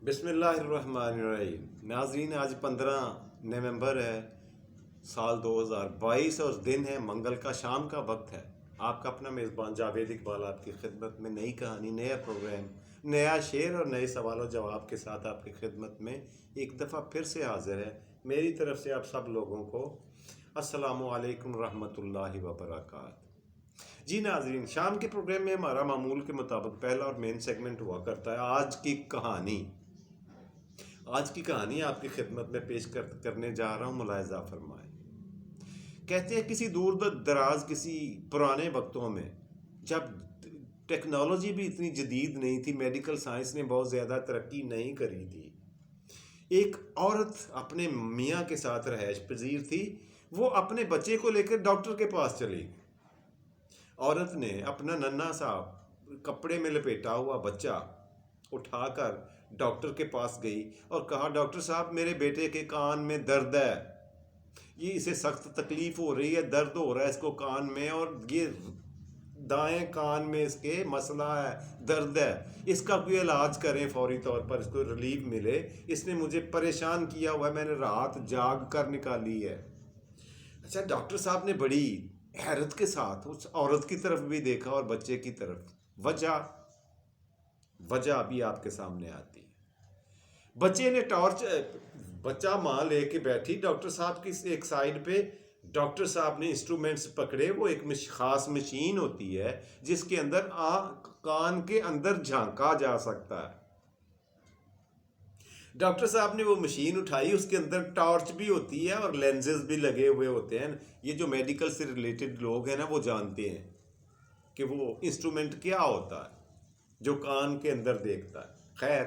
بسم اللہ الرحمن الرحیم ناظرین، آج 15 نومبر ہے سال 2022 اور دن ہے منگل کا، شام کا وقت ہے۔ آپ کا اپنا میزبان جاوید اقبال آپ کی خدمت میں نئی کہانی، نیا پروگرام، نیا شعر اور نئے سوال و جواب کے ساتھ آپ کی خدمت میں ایک دفعہ پھر سے حاضر ہے۔ میری طرف سے آپ سب لوگوں کو السلام علیکم رحمۃ اللہ وبرکاتہ۔ جی ناظرین، شام کے پروگرام میں ہمارا معمول کے مطابق پہلا اور مین سیگمنٹ ہوا کرتا ہے آج کی کہانی۔ آج کی کہانی آپ کی خدمت میں پیش کرنے جا رہا ہوں، ملاحظہ فرمائیں۔ کہتے ہیں کسی دور دراز کسی پرانے وقتوں میں، جب ٹیکنالوجی بھی اتنی جدید نہیں تھی، میڈیکل سائنس نے بہت زیادہ ترقی نہیں کری تھی، ایک عورت اپنے میاں کے ساتھ رہائش پذیر تھی۔ وہ اپنے بچے کو لے کر ڈاکٹر کے پاس چلی گئی۔ عورت نے اپنا ننھا سا کپڑے میں لپیٹا ہوا بچہ اٹھا کر ڈاکٹر کے پاس گئی اور کہا، ڈاکٹر صاحب میرے بیٹے کے کان میں درد ہے، یہ اسے سخت تکلیف ہو رہی ہے، درد ہو رہا ہے اس کو کان میں، اور یہ دائیں کان میں اس کے مسئلہ ہے، درد ہے، اس کا کوئی علاج کریں فوری طور پر، اس کو ریلیف ملے، اس نے مجھے پریشان کیا ہوا ہے، میں نے رات جاگ کر نکالی ہے۔ اچھا، ڈاکٹر صاحب نے بڑی حیرت کے ساتھ اس عورت کی طرف بھی دیکھا اور بچے کی طرف۔ وجہ ابھی آپ کے سامنے آتی ہے۔ بچے نے بچہ ماں لے کے بیٹھی ڈاکٹر صاحب کی ایک سائیڈ پہ، ڈاکٹر صاحب نے انسٹرومنٹس پکڑے، وہ ایک خاص مشین ہوتی ہے جس کے اندر کان کے اندر جھانکا جا سکتا ہے۔ ڈاکٹر صاحب نے وہ مشین اٹھائی، اس کے اندر ٹارچ بھی ہوتی ہے اور لینزز بھی لگے ہوئے ہوتے ہیں۔ یہ جو میڈیکل سے ریلیٹڈ لوگ ہیں نا، وہ جانتے ہیں کہ وہ انسٹرومنٹ کیا ہوتا ہے جو کان کے اندر دیکھتا ہے۔ خیر،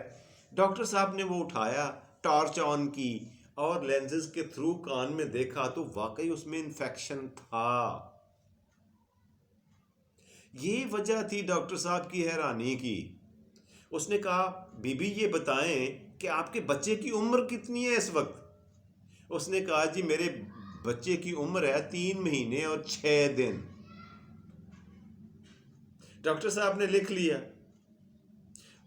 ڈاکٹر صاحب نے وہ اٹھایا، ٹارچ آن کی اور لینزز کے تھرو کان میں دیکھا تو واقعی اس میں انفیکشن تھا۔ یہ وجہ تھی ڈاکٹر صاحب کی حیرانی کی۔ اس نے کہا، بی بی یہ بتائیں کہ آپ کے بچے کی عمر کتنی ہے اس وقت؟ اس نے کہا، جی میرے بچے کی عمر ہے 3 مہینے اور 6 دن۔ ڈاکٹر صاحب نے لکھ لیا۔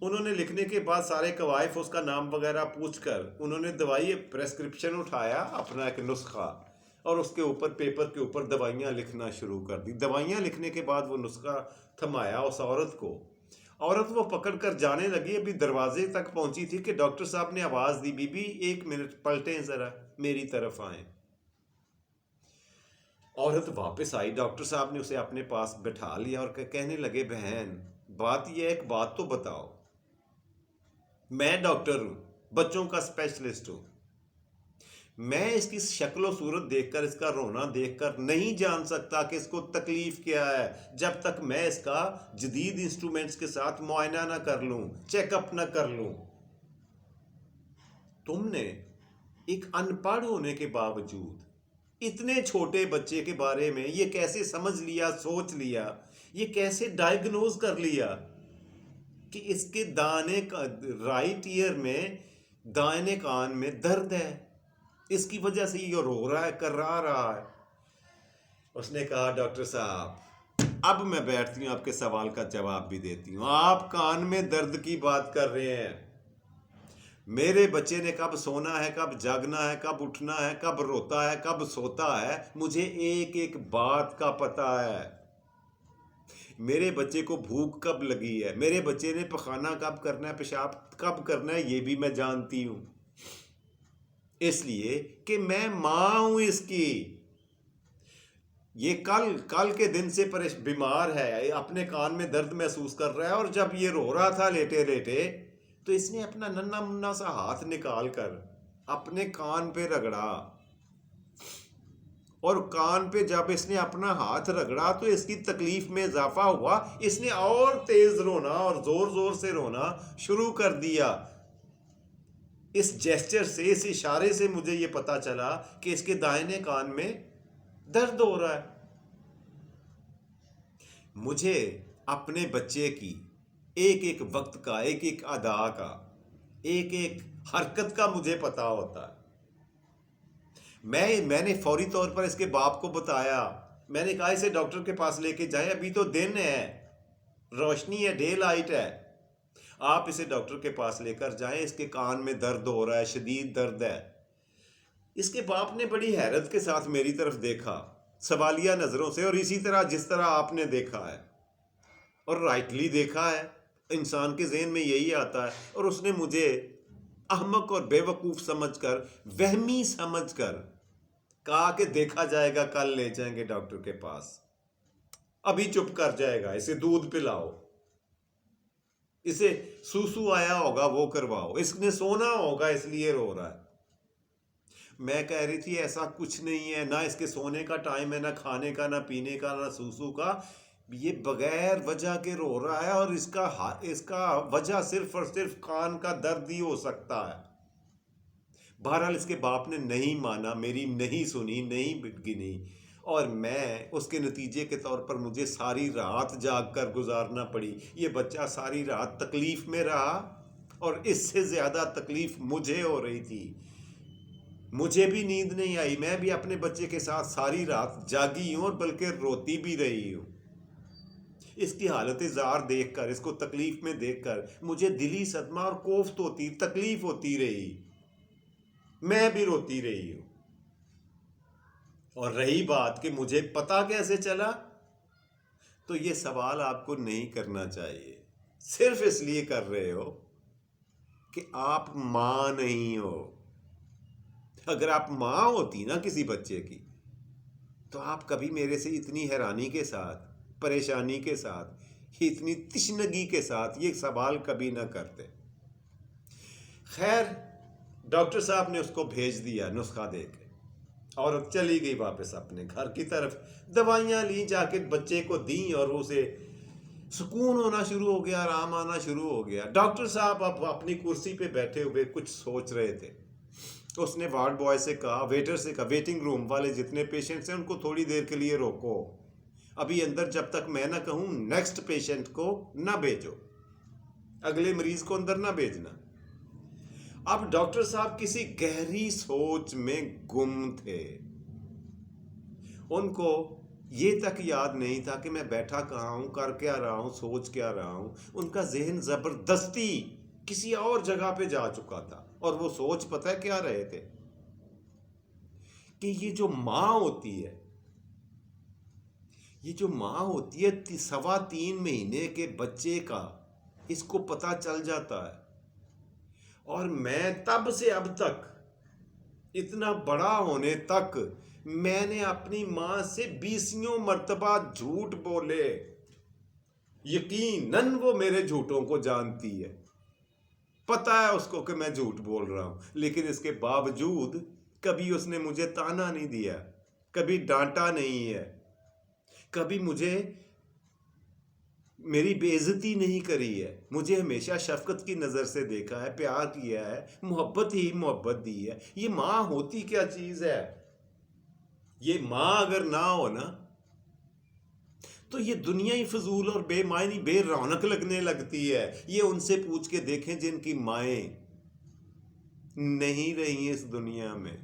انہوں نے لکھنے کے بعد سارے کوائف، اس کا نام وغیرہ پوچھ کر انہوں نے دوائی پریسکرپشن اٹھایا، اپنا ایک نسخہ، اور اس کے اوپر پیپر کے اوپر دوائیاں لکھنا شروع کر دی۔ دوائیاں لکھنے کے بعد وہ نسخہ تھمایا اس عورت کو۔ عورت وہ پکڑ کر جانے لگی، ابھی دروازے تک پہنچی تھی کہ ڈاکٹر صاحب نے آواز دی، بی بی 1 منٹ پلٹیں ذرا، میری طرف آئیں۔ عورت واپس آئی، ڈاکٹر صاحب نے اسے اپنے پاس بٹھا لیا اور کہنے لگے، بہن بات یہ ہے، ایک بات تو بتاؤ، میں ڈاکٹر ہوں، بچوں کا اسپیشلسٹ ہوں، میں اس کی شکل و صورت دیکھ کر، اس کا رونا دیکھ کر نہیں جان سکتا کہ اس کو تکلیف کیا ہے جب تک میں اس کا جدید انسٹرومنٹس کے ساتھ معائنہ نہ کر لوں، چیک اپ نہ کر لوں۔ تم نے ایک ان پڑھ ہونے کے باوجود اتنے چھوٹے بچے کے بارے میں یہ کیسے سمجھ لیا، سوچ لیا، یہ کیسے ڈائیگنوز کر لیا کہ اس کے رائٹ ایئر میں، دائنے کان میں درد ہے، اس کی وجہ سے یہ رو رہا ہے، کرا رہا ہے۔ اس نے کہا، ڈاکٹر صاحب اب میں بیٹھتی ہوں، آپ کے سوال کا جواب بھی دیتی ہوں۔ آپ کان میں درد کی بات کر رہے ہیں، میرے بچے نے کب سونا ہے، کب جاگنا ہے، کب اٹھنا ہے، کب روتا ہے، کب سوتا ہے، مجھے ایک ایک بات کا پتہ ہے۔ میرے بچے کو بھوک کب لگی ہے، میرے بچے نے پخانہ کب کرنا ہے، پیشاب کب کرنا ہے، یہ بھی میں جانتی ہوں، اس لیے کہ میں ماں ہوں اس کی۔ یہ کل کے دن سے بیمار ہے، اپنے کان میں درد محسوس کر رہا ہے، اور جب یہ رو رہا تھا لیٹے لیٹے تو اس نے اپنا ننھا منھا سا ہاتھ نکال کر اپنے کان پہ رگڑا، اور کان پہ جب اس نے اپنا ہاتھ رگڑا تو اس کی تکلیف میں اضافہ ہوا، اس نے اور تیز رونا اور زور زور سے رونا شروع کر دیا۔ اس جیسچر سے، اس اشارے سے مجھے یہ پتا چلا کہ اس کے دائنے کان میں درد ہو رہا ہے۔ مجھے اپنے بچے کی ایک ایک وقت کا، ایک ایک ادا کا، ایک ایک حرکت کا مجھے پتا ہوتا ہے۔ میں نے فوری طور پر اس کے باپ کو بتایا، میں نے کہا اسے ڈاکٹر کے پاس لے کے جائیں، ابھی تو دن ہے، روشنی ہے، ڈے لائٹ ہے۔ آپ اسے ڈاکٹر کے پاس لے کر جائیں، اس کے کان میں درد ہو رہا ہے، شدید درد ہے۔ اس کے باپ نے بڑی حیرت کے ساتھ میری طرف دیکھا، سوالیہ نظروں سے، اور اسی طرح جس طرح آپ نے دیکھا ہے، اور رائٹلی دیکھا ہے، انسان کے ذہن میں یہی آتا ہے۔ اور اس نے مجھے احمق اور بے وقوف سمجھ کر، وہمی سمجھ کر کہا کہ دیکھا جائے گا، کل لے جائیں گے ڈاکٹر کے پاس، ابھی چپ کر جائے گا، اسے دودھ پلاؤ، اسے سوسو آیا ہوگا وہ کرواؤ، اس نے سونا ہوگا اس لیے رو رہا ہے۔ میں کہہ رہی تھی ایسا کچھ نہیں ہے، نہ اس کے سونے کا ٹائم ہے، نہ کھانے کا، نہ پینے کا، نہ سوسو کا، یہ بغیر وجہ کے رو رہا ہے، اور اس کا وجہ صرف اور صرف کان کا درد ہی ہو سکتا ہے۔ بہرحال اس کے باپ نے نہیں مانا، میری نہیں سنی، نہیں گنی، اور میں اس کے نتیجے کے طور پر مجھے ساری رات جاگ کر گزارنا پڑی۔ یہ بچہ ساری رات تکلیف میں رہا، اور اس سے زیادہ تکلیف مجھے ہو رہی تھی۔ مجھے بھی نیند نہیں آئی، میں بھی اپنے بچے کے ساتھ ساری رات جاگی ہوں، اور بلکہ روتی بھی رہی ہوں۔ اس کی حالت زار دیکھ کر، اس کو تکلیف میں دیکھ کر مجھے دلی صدمہ اور کوفت ہوتی، تکلیف ہوتی رہی، میں بھی روتی رہی ہوں۔ اور رہی بات کہ مجھے پتا کیسے چلا، تو یہ سوال آپ کو نہیں کرنا چاہیے، صرف اس لیے کر رہے ہو کہ آپ ماں نہیں ہو۔ اگر آپ ماں ہوتی نا کسی بچے کی، تو آپ کبھی میرے سے اتنی حیرانی کے ساتھ، پریشانی کے ساتھ، اتنی تشنگی کے ساتھ یہ سوال کبھی نہ کرتے۔ خیر، ڈاکٹر صاحب نے اس کو بھیج دیا نسخہ دے کے، اور چلی گئی واپس اپنے گھر کی طرف۔ دوائیاں لیں، جا کے بچے کو دیں، اور اسے سکون ہونا شروع ہو گیا، آرام آنا شروع ہو گیا۔ ڈاکٹر صاحب اب اپنی کرسی پہ بیٹھے ہوئے کچھ سوچ رہے تھے۔ اس نے وارڈ بوائے سے کہا، ویٹر سے کہا، ویٹنگ روم والے جتنے پیشنٹس ہیں ان کو تھوڑی دیر کے لیے روکو، ابھی اندر جب تک میں نہ کہوں نیکسٹ پیشنٹ کو نہ بھیجو، اگلے مریض کو اندر نہ بھیجنا۔ اب ڈاکٹر صاحب کسی گہری سوچ میں گم تھے، ان کو یہ تک یاد نہیں تھا کہ میں بیٹھا کہاں ہوں، کر کیا رہا ہوں، سوچ کیا رہا ہوں۔ ان کا ذہن زبردستی کسی اور جگہ پہ جا چکا تھا، اور وہ سوچ پتہ ہے کیا رہے تھے؟ کہ یہ جو ماں ہوتی ہے، یہ جو ماں ہوتی ہے 3.25 مہینے کے بچے کا اس کو پتہ چل جاتا ہے، اور میں تب سے اب تک اتنا بڑا ہونے تک میں نے اپنی ماں سے 20 مرتبہ جھوٹ بولے، یقیناً وہ میرے جھوٹوں کو جانتی ہے، پتہ ہے اس کو کہ میں جھوٹ بول رہا ہوں، لیکن اس کے باوجود کبھی اس نے مجھے تانا نہیں دیا، کبھی ڈانٹا نہیں ہے، کبھی مجھے میری بے عزتی نہیں کری ہے، مجھے ہمیشہ شفقت کی نظر سے دیکھا ہے، پیار کیا ہے، محبت ہی محبت دی ہے۔ یہ ماں ہوتی کیا چیز ہے؟ یہ ماں اگر نہ ہو نا، تو یہ دنیا ہی فضول اور بے معنی، بے رونق لگنے لگتی ہے۔ یہ ان سے پوچھ کے دیکھیں جن کی مائیں نہیں رہی اس دنیا میں۔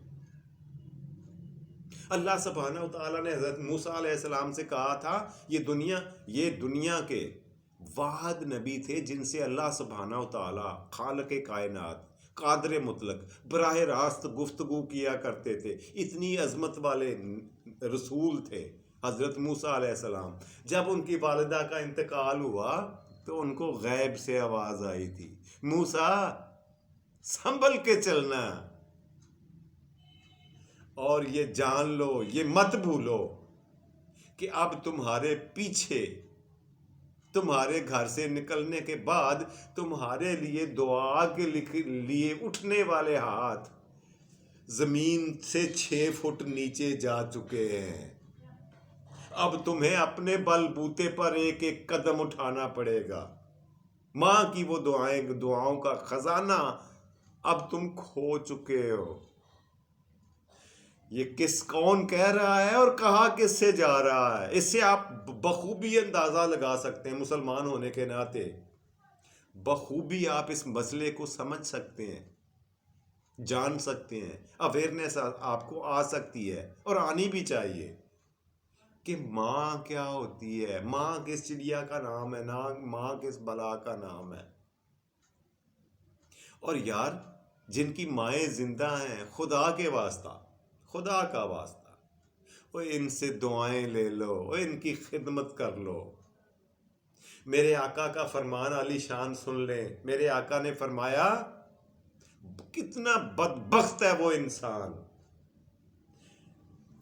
اللہ سبحانہ و تعالیٰ نے حضرت موسیٰ علیہ السلام سے کہا تھا، یہ دنیا کے واحد نبی تھے جن سے اللہ سبحانہ و تعالیٰ خالق کائنات، قادر مطلق، براہ راست گفتگو کیا کرتے تھے۔ اتنی عظمت والے رسول تھے حضرت موسیٰ علیہ السلام۔ جب ان کی والدہ کا انتقال ہوا تو ان کو غیب سے آواز آئی تھی، موسیٰ سنبھل کے چلنا، اور یہ جان لو، یہ مت بھولو کہ اب تمہارے پیچھے، تمہارے گھر سے نکلنے کے بعد تمہارے لیے دعا کے لیے اٹھنے والے ہاتھ زمین سے 6 فٹ نیچے جا چکے ہیں۔ اب تمہیں اپنے بل بوتے پر ایک ایک قدم اٹھانا پڑے گا۔ ماں کی وہ دعاؤں کا خزانہ اب تم کھو چکے ہو۔ یہ کون کہہ رہا ہے اور کہا کس سے جا رہا ہے؟ اس سے آپ بخوبی اندازہ لگا سکتے ہیں، مسلمان ہونے کے ناطے بخوبی آپ اس مسئلے کو سمجھ سکتے ہیں، جان سکتے ہیں، اویئرنیس آپ کو آ سکتی ہے، اور آنی بھی چاہیے کہ ماں کیا ہوتی ہے، ماں کس چڑیا کا نام ہے، ماں کس بلا کا نام ہے۔ اور یار جن کی مائیں زندہ ہیں، خدا کے واسطہ، خدا کا واسطہ، وہ ان سے دعائیں لے لو، وہ ان کی خدمت کر لو۔ میرے آقا کا فرمان عالی شان سن لیں۔ میرے آقا نے فرمایا کتنا بدبخت ہے وہ انسان،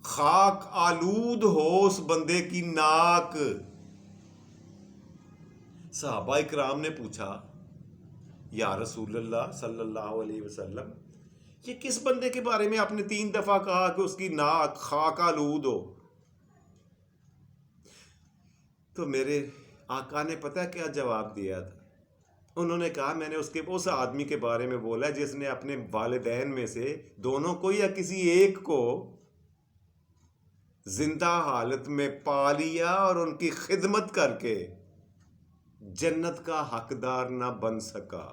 خاک آلود ہو اس بندے کی ناک۔ صحابہ اکرام نے پوچھا یا رسول اللہ صلی اللہ علیہ وسلم، یہ کس بندے کے بارے میں آپ نے 3 دفعہ کہا کہ اس کی ناک خاک آلود ہو؟ تو میرے آقا نے پتہ کیا جواب دیا تھا؟ انہوں نے کہا میں نے اس آدمی کے بارے میں بولا جس نے اپنے والدین میں سے دونوں کو یا کسی ایک کو زندہ حالت میں پا لیا اور ان کی خدمت کر کے جنت کا حقدار نہ بن سکا۔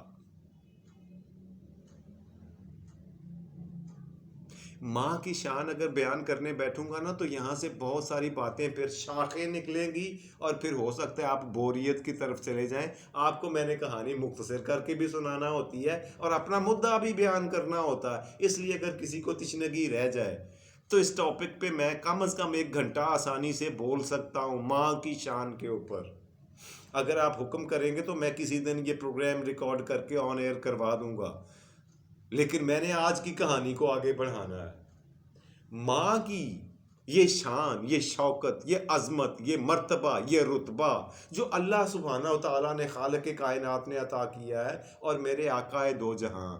ماں کی شان اگر بیان کرنے بیٹھوں گا نا تو یہاں سے بہت ساری باتیں پھر شاخیں نکلیں گی، اور پھر ہو سکتا ہے آپ بوریت کی طرف چلے جائیں۔ آپ کو میں نے کہانی مختصر کر کے بھی سنانا ہوتی ہے اور اپنا مدعا بھی بیان کرنا ہوتا ہے، اس لیے اگر کسی کو تشنگی رہ جائے تو اس ٹاپک پہ میں کم از کم 1 گھنٹہ آسانی سے بول سکتا ہوں، ماں کی شان کے اوپر۔ اگر آپ حکم کریں گے تو میں کسی دن یہ پروگرام ریکارڈ کر کے آن ایئر کروا دوں گا، لیکن میں نے آج کی کہانی کو آگے بڑھانا ہے۔ ماں کی یہ شان، یہ شوکت، یہ عظمت، یہ مرتبہ، یہ رتبہ جو اللہ سبحانہ و تعالیٰ نے خالق کائنات نے عطا کیا ہے، اور میرے آقا دو جہاں،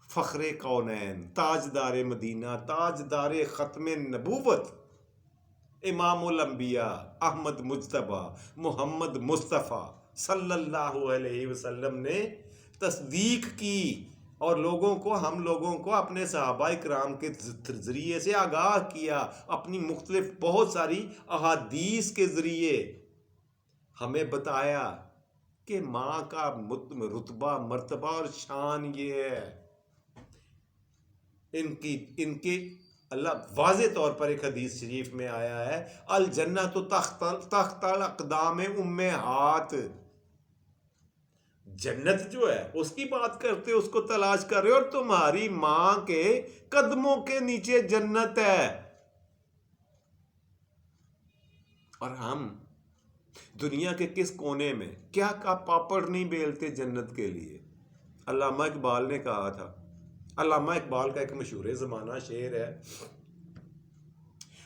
فخر کونین، تاجدار مدینہ، تاجدار ختم نبوت، امام الانبیاء، احمد مجتبی، محمد مصطفیٰ صلی اللہ علیہ وسلم نے تصدیق کی، اور ہم لوگوں کو اپنے صحابہ اکرام کے ذریعے سے آگاہ کیا، اپنی مختلف بہت ساری احادیث کے ذریعے ہمیں بتایا کہ ماں کا رتبہ، مرتبہ اور شان یہ ہے۔ ان کے اللہ واضح طور پر ایک حدیث شریف میں آیا ہے، الجنت تحت الاقدام امہات، جنت جو ہے اس کی بات کرتے، اس کو تلاش کر رہے، اور تمہاری ماں کے قدموں کے نیچے جنت ہے۔ اور ہم دنیا کے کس کونے میں کیا پاپڑ نہیں بیلتے جنت کے لیے۔ علامہ اقبال نے کہا تھا، علامہ اقبال کا ایک مشہور زمانہ شعر ہے،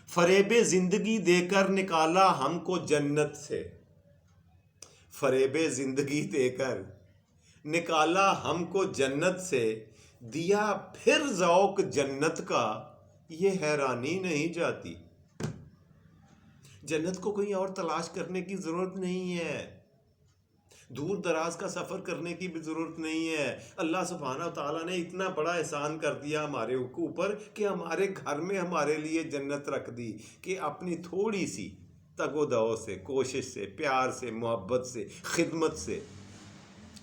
فریب زندگی دے کر نکالا ہم کو جنت سے، فریب زندگی دے کر نکالا ہم کو جنت سے، دیا پھر ذوق جنت کا یہ حیرانی نہیں جاتی۔ جنت کو کہیں اور تلاش کرنے کی ضرورت نہیں ہے، دور دراز کا سفر کرنے کی بھی ضرورت نہیں ہے۔ اللہ سبحانہ و تعالیٰ نے اتنا بڑا احسان کر دیا ہمارے اوپر کہ ہمارے گھر میں ہمارے لیے جنت رکھ دی، کہ اپنی تھوڑی سی تگ و دو سے، کوشش سے، پیار سے، محبت سے، خدمت سے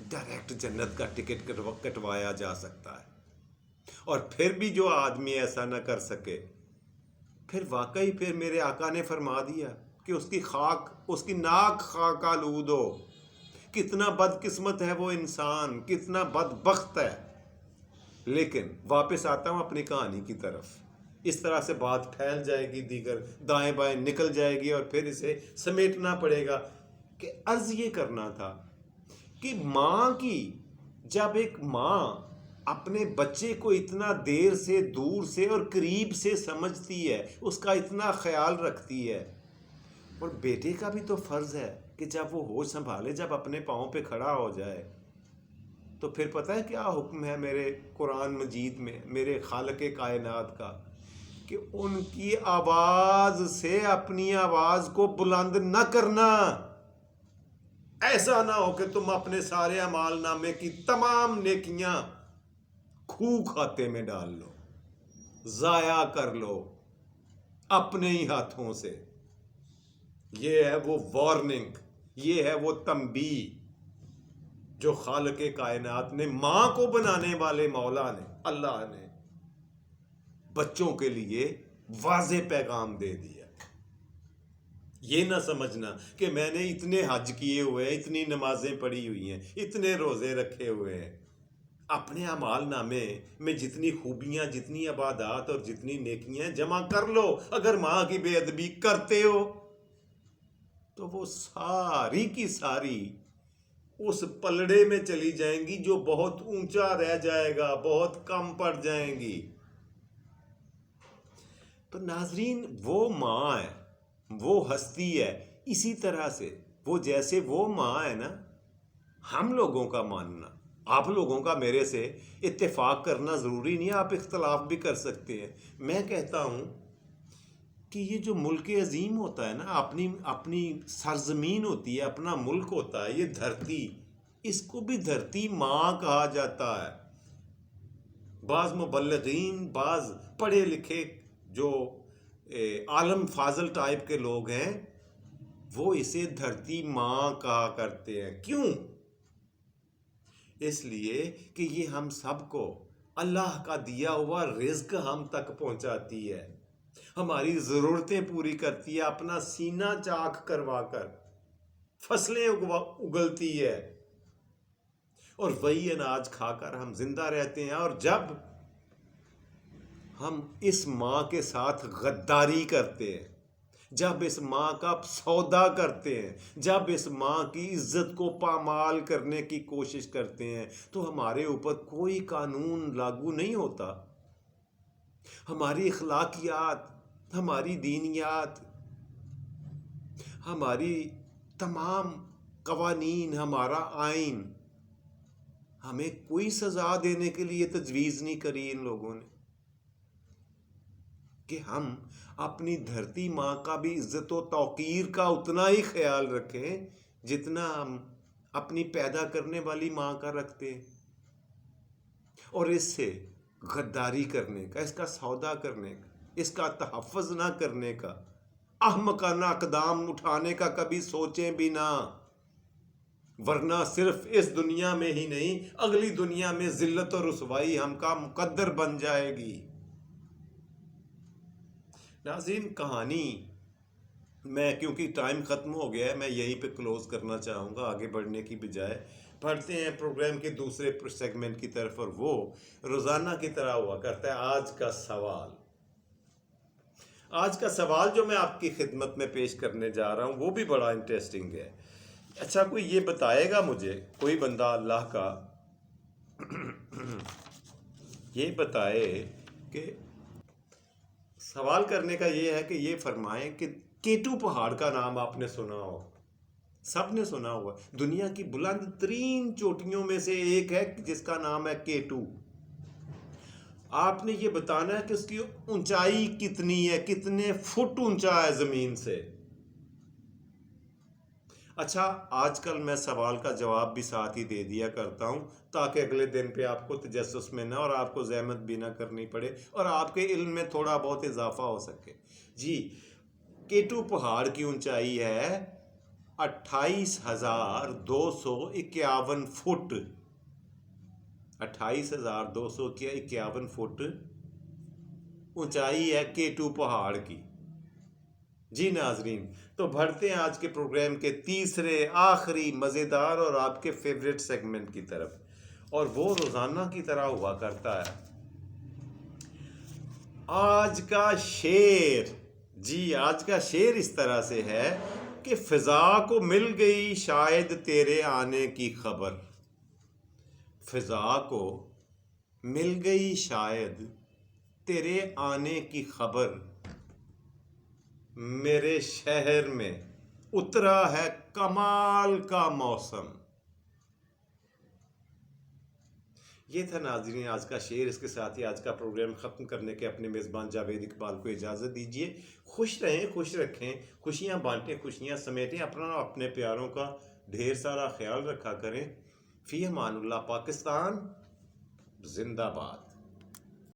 ڈائریکٹ جنت کا ٹکٹ کٹوایا جا سکتا ہے۔ اور پھر بھی جو آدمی ایسا نہ کر سکے، پھر واقعی پھر میرے آقا نے فرما دیا کہ اس کی ناک خاک آلود ہو۔ کتنا بدقسمت ہے وہ انسان، کتنا بدبخت ہے۔ لیکن واپس آتا ہوں اپنی کہانی کی طرف، اس طرح سے بات پھیل جائے گی، دیگر دائیں بائیں نکل جائے گی، اور پھر اسے سمیٹنا پڑے گا۔ کہ عرض یہ کرنا تھا کہ ماں کی، جب ایک ماں اپنے بچے کو اتنا دیر سے، دور سے اور قریب سے سمجھتی ہے، اس کا اتنا خیال رکھتی ہے، اور بیٹے کا بھی تو فرض ہے کہ جب وہ ہوش سنبھالے، جب اپنے پاؤں پہ کھڑا ہو جائے، تو پھر پتہ ہے کیا حکم ہے میرے قرآن مجید میں، میرے خالق کائنات کا، کہ ان کی آواز سے اپنی آواز کو بلند نہ کرنا۔ ایسا نہ ہو کہ تم اپنے سارے اعمال نامے کی تمام نیکیاں کھو کھاتے میں ڈال لو، ضائع کر لو اپنے ہی ہاتھوں سے۔ یہ ہے وہ وارننگ، یہ ہے وہ تنبیہ جو خالق کائنات نے، ماں کو بنانے والے مولا نے، اللہ نے بچوں کے لیے واضح پیغام دے دیا۔ یہ نہ سمجھنا کہ میں نے اتنے حج کیے ہوئے ہیں، اتنی نمازیں پڑھی ہوئی ہیں، اتنے روزے رکھے ہوئے ہیں، اپنے اعمال نامے میں جتنی خوبیاں، جتنی عبادات اور جتنی نیکیاں جمع کر لو. اگر ماں کی بے ادبی کرتے ہو تو وہ ساری کی ساری اس پلڑے میں چلی جائیں گی جو بہت اونچا رہ جائے گا، بہت کم پڑ جائیں گی. تو ناظرین، وہ ماں ہے، وہ ہستی ہے. اسی طرح سے وہ جیسے وہ ماں ہے نا، ہم لوگوں کا ماننا، آپ لوگوں کا میرے سے اتفاق کرنا ضروری نہیں ہے، آپ اختلاف بھی کر سکتے ہیں. میں کہتا ہوں کہ یہ جو ملک عظیم ہوتا ہے نا، اپنی سرزمین ہوتی ہے، اپنا ملک ہوتا ہے، یہ دھرتی، اس کو بھی دھرتی ماں کہا جاتا ہے. بعض مبلغین، بعض پڑھے لکھے جو عالم فاضل ٹائپ کے لوگ ہیں، وہ اسے دھرتی ماں کہا کرتے ہیں. کیوں؟ اس لیے کہ یہ ہم سب کو اللہ کا دیا ہوا رزق ہم تک پہنچاتی ہے، ہماری ضرورتیں پوری کرتی ہے، اپنا سینہ چاک کروا کر فصلیں اگلتی ہے، اور وہی اناج کھا کر ہم زندہ رہتے ہیں. اور جب ہم اس ماں کے ساتھ غداری کرتے ہیں، جب اس ماں کا سودا کرتے ہیں، جب اس ماں کی عزت کو پامال کرنے کی کوشش کرتے ہیں، تو ہمارے اوپر کوئی قانون لاگو نہیں ہوتا. ہماری اخلاقیات، ہماری دینیات، ہماری تمام قوانین، ہمارا آئین، ہمیں کوئی سزا دینے کے لیے تجویز نہیں کری ان لوگوں نے کہ ہم اپنی دھرتی ماں کا بھی عزت و توقیر کا اتنا ہی خیال رکھیں جتنا ہم اپنی پیدا کرنے والی ماں کا رکھتے ہیں. اور اس سے غداری کرنے کا، اس کا سودا کرنے کا، اس کا تحفظ نہ کرنے کا، احمقانہ اقدام اٹھانے کا کبھی سوچیں بھی نہ، ورنہ صرف اس دنیا میں ہی نہیں، اگلی دنیا میں ذلت اور رسوائی ہم کا مقدر بن جائے گی. ناظرین، کہانی میں، کیونکہ ٹائم ختم ہو گیا ہے، میں یہیں پہ کلوز کرنا چاہوں گا آگے بڑھنے کی بجائے. پڑھتے ہیں پروگرام کے دوسرے سیگمنٹ کی طرف، اور وہ روزانہ کی طرح ہوا کرتا ہے آج کا سوال. آج کا سوال جو میں آپ کی خدمت میں پیش کرنے جا رہا ہوں وہ بھی بڑا انٹرسٹنگ ہے. اچھا، کوئی یہ بتائے گا مجھے، کوئی بندہ اللہ کا یہ بتائے کہ سوال کرنے کا یہ ہے کہ یہ فرمائیں کہ کیٹو پہاڑ کا نام آپ نے سنا ہو، سب نے سنا ہوا، دنیا کی بلند ترین چوٹیوں میں سے ایک ہے جس کا نام ہے کیٹو. آپ نے یہ بتانا ہے کہ اس کی اونچائی کتنی ہے، کتنے فٹ اونچا ہے زمین سے. اچھا، آج کل میں سوال کا جواب بھی ساتھ ہی دے دیا کرتا ہوں تاکہ اگلے دن پہ آپ کو تجسس میں نہ، اور آپ کو زحمت بھی نہ کرنی پڑے، اور آپ کے علم میں تھوڑا بہت اضافہ ہو سکے. جی، کیٹو پہاڑ کی اونچائی ہے 28,251 فٹ. 28,251 فٹ اونچائی ہے کیٹو پہاڑ کی. جی ناظرین، تو بڑھتے ہیں آج کے پروگرام کے تیسرے آخری مزیدار اور آپ کے فیوریٹ سیگمنٹ کی طرف، اور وہ روزانہ کی طرح ہوا کرتا ہے آج کا شعر. جی، آج کا شعر اس طرح سے ہے کہ فضا کو مل گئی شاید تیرے آنے کی خبر. فضا کو مل گئی شاید تیرے آنے کی خبر، میرے شہر میں اترا ہے کمال کا موسم. یہ تھا ناظرین آج کا شعر. اس کے ساتھ ہی آج کا پروگرام ختم کرنے کے اپنے میزبان جاوید اقبال کو اجازت دیجیے. خوش رہیں، خوش رکھیں، خوشیاں بانٹیں، خوشیاں سمیٹیں، اپنا اپنے پیاروں کا ڈھیر سارا خیال رکھا کریں. فی امان اللہ. پاکستان زندہ باد.